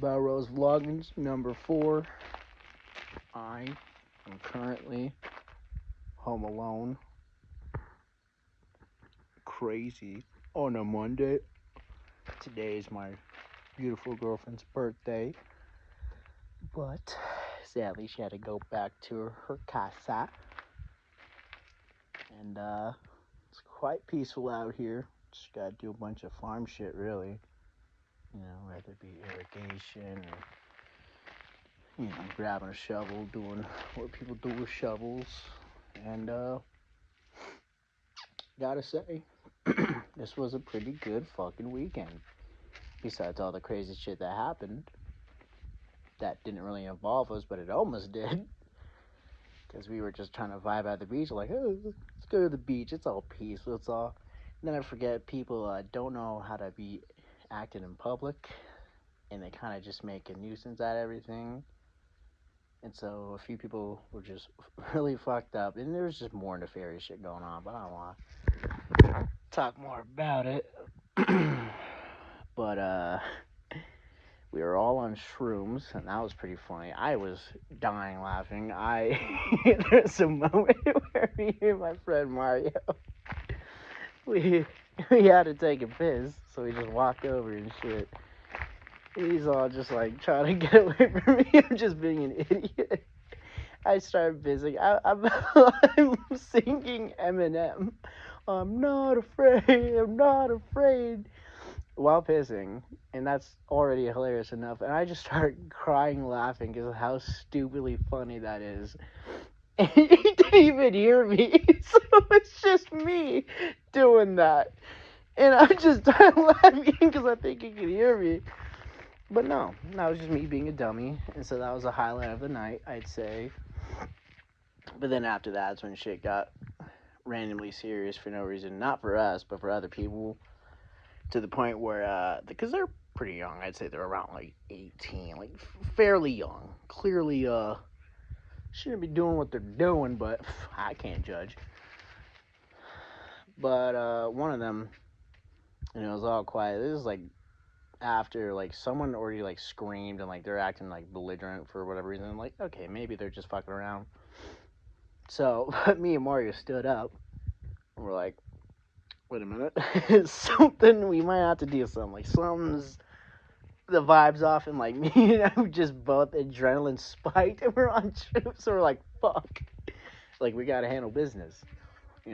Barrow's Vloggins number 4. I am currently home alone, crazy, on a Monday. Today is my beautiful girlfriend's birthday, but sadly she had to go back to her casa, and it's quite peaceful out here. Just gotta do a bunch of farm shit, really. Whether it be irrigation or grabbing a shovel, doing what people do with shovels. And gotta say, this was a pretty good fucking weekend. Besides all the crazy shit that happened, that didn't really involve us, but it almost did. Because we were just trying to vibe at the beach, like, oh, let's go to the beach. It's all peaceful. It's all. And then I forget people don't know how to be acting in public, and they kind of just make a nuisance out of everything. And so a few people were just really fucked up, and there was just more nefarious shit going on, but I don't want to talk more about it. But we were all on shrooms, and that was pretty funny. I was dying laughing. There's a moment where me and my friend Mario, we had to take a piss, so we just walked over and shit. He's all just like trying to get away from me. I'm just being an idiot. I started pissing. I'm singing Eminem. I'm not afraid. I'm not afraid. While pissing, and that's already hilarious enough. And I just started crying, laughing because of how stupidly funny that is. And he didn't even hear me, so it's just me doing that. And I'm just laughing because I think he can hear me. But no, that was just me being a dummy, and so that was a highlight of the night, I'd say. But then after that's when shit got randomly serious for no reason. Not for us, but for other people. To the point where, because they're pretty young, I'd say they're around like 18, like fairly young. Clearly, shouldn't be doing what they're doing, but I can't judge. But one of them, it was all quiet. This is like after like someone already like screamed and like they're acting like belligerent for whatever reason. I'm like, okay, maybe they're just fucking around. So, but me and Mario stood up, and we're like, wait a minute, something, we might have to do something. Like, something's, the vibe's off, and like, me and I just both adrenaline spiked, and we're on trips, so we're like, fuck. Like, we gotta handle business.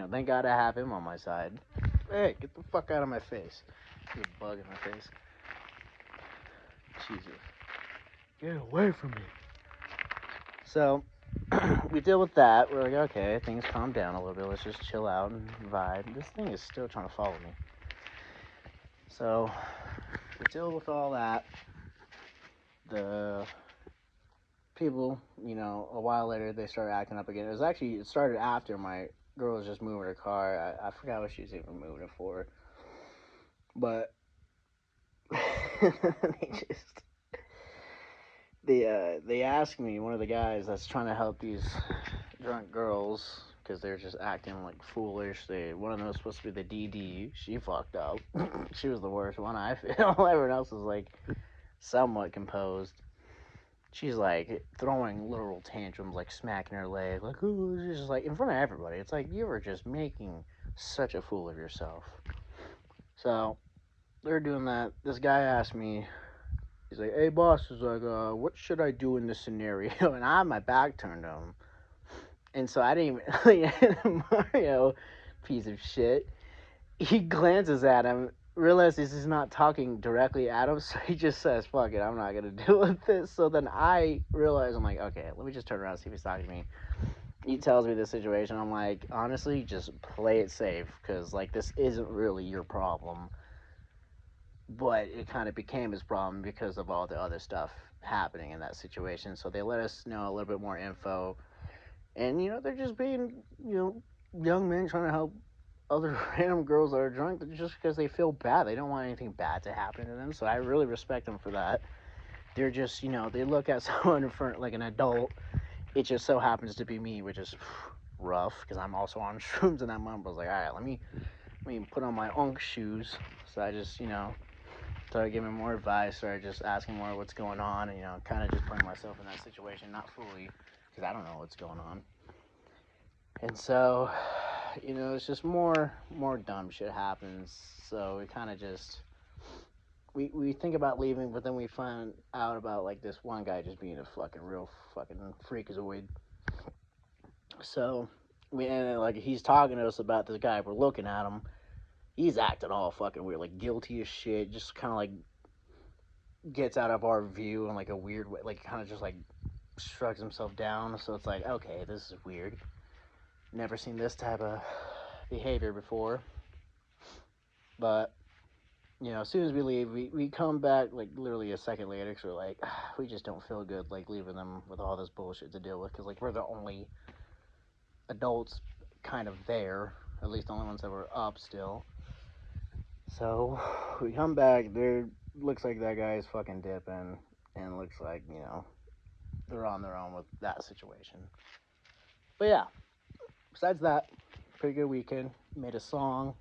Thank God I have him on my side. Hey, get the fuck out of my face. There's a bug in my face. Jesus. Get away from me. So, we deal with that. We're like, okay, things calm down a little bit. Let's just chill out and vibe. This thing is still trying to follow me. So, we deal with all that. The people, a while later, they started acting up again. It started after my girl was just moving her car. I forgot what she was even moving it for. But, they asked me, one of the guys that's trying to help these drunk girls, because they're just acting like foolish. One of them was supposed to be the DD. She fucked up. She was the worst one, I feel. Everyone else was like somewhat composed. She's like throwing literal tantrums, like smacking her leg, like, ooh, just like in front of everybody. It's like you were just making such a fool of yourself. So they're doing that. This guy asked me, he's like, hey boss, is like, what should I do in this scenario? And I had my back turned to him. And so I didn't even, Mario, piece of shit, he glances at him, realizes he's not talking directly at him, so he just says, fuck it, I'm not going to deal with this. So then I realize, I'm like, okay, let me just turn around and see if he's talking to me. He tells me this situation. I'm like, honestly, just play it safe, because, like, this isn't really your problem. But it kind of became his problem because of all the other stuff happening in that situation. So they let us know a little bit more info. And, they're just being, young men trying to help other random girls that are drunk just because they feel bad. They don't want anything bad to happen to them. So I really respect them for that. They're just, they look at someone in front, like an adult. It just so happens to be me, which is rough because I'm also on shrooms. And that moment I was like, all right, let me put on my Unk shoes. So I just, started giving more advice, started just asking more what's going on, and kind of just putting myself in that situation, not fully, because I don't know what's going on. And so, it's just more dumb shit happens. So we kind of just we think about leaving, but then we find out about like this one guy just being a fucking real fucking freakazoid. So and like he's talking to us about this guy. We're looking at him. He's acting all fucking weird, like guilty as shit. Just kind of like gets out of our view in like a weird way, like kind of just like shrugs himself down. So it's like, okay, this is weird. Never seen this type of behavior before. But as soon as we leave, we come back like literally a second later because we're like, we just don't feel good like leaving them with all this bullshit to deal with because like we're the only adults kind of there, at least the only ones that were up still. So we come back, there looks like that guy is fucking dipping, and looks like they're on their own with that situation. But yeah, besides that, pretty good weekend. Made a song.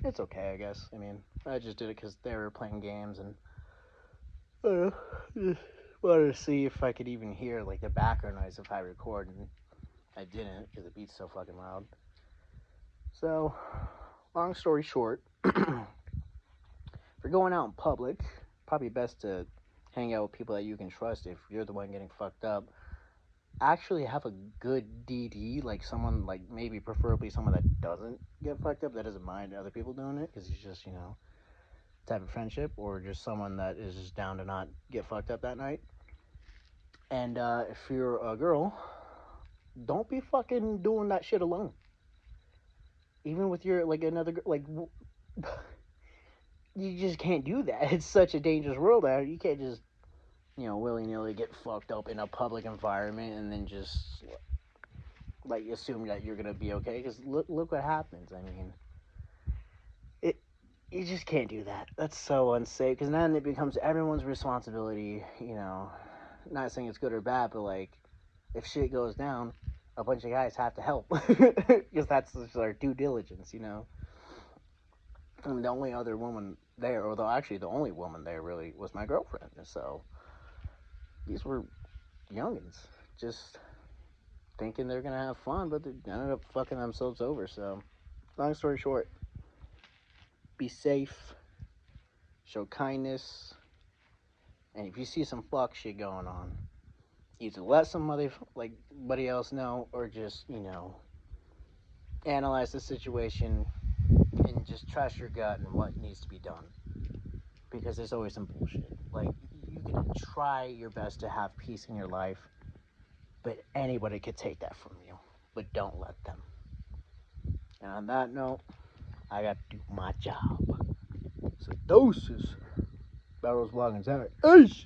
It's okay, I guess. I mean, I just did it because they were playing games and just wanted to see if I could even hear like the background noise if I record, and I didn't because the beat's so fucking loud. So, long story short, if you're going out in public, probably best to hang out with people that you can trust if you're the one getting fucked up. Actually have a good DD, like someone, like maybe preferably someone that doesn't get fucked up, that doesn't mind other people doing it, because it's just, type of friendship, or just someone that is just down to not get fucked up that night. And if you're a girl, don't be fucking doing that shit alone. Even with your, like, another, like, you just can't do that. It's such a dangerous world out here. You can't just, willy-nilly get fucked up in a public environment and then just like assume that you're gonna be okay, because look what happens. I mean, it you just can't do that. That's so unsafe, because then it becomes everyone's responsibility. Not saying it's good or bad, but like if shit goes down, a bunch of guys have to help because that's just our due diligence. And the only other woman there, or actually the only woman there really was my girlfriend. So these were youngins, just thinking they're gonna have fun, but they ended up fucking themselves over. So, long story short, be safe, show kindness, and if you see some fuck shit going on, either let somebody else know, or just analyze the situation and just trust your gut and what needs to be done, because there's always some bullshit. Like, you can try your best to have peace in your life, but anybody could take that from you. But don't let them. And on that note, I got to do my job. So doses. Barrels, Loggins out. Ace!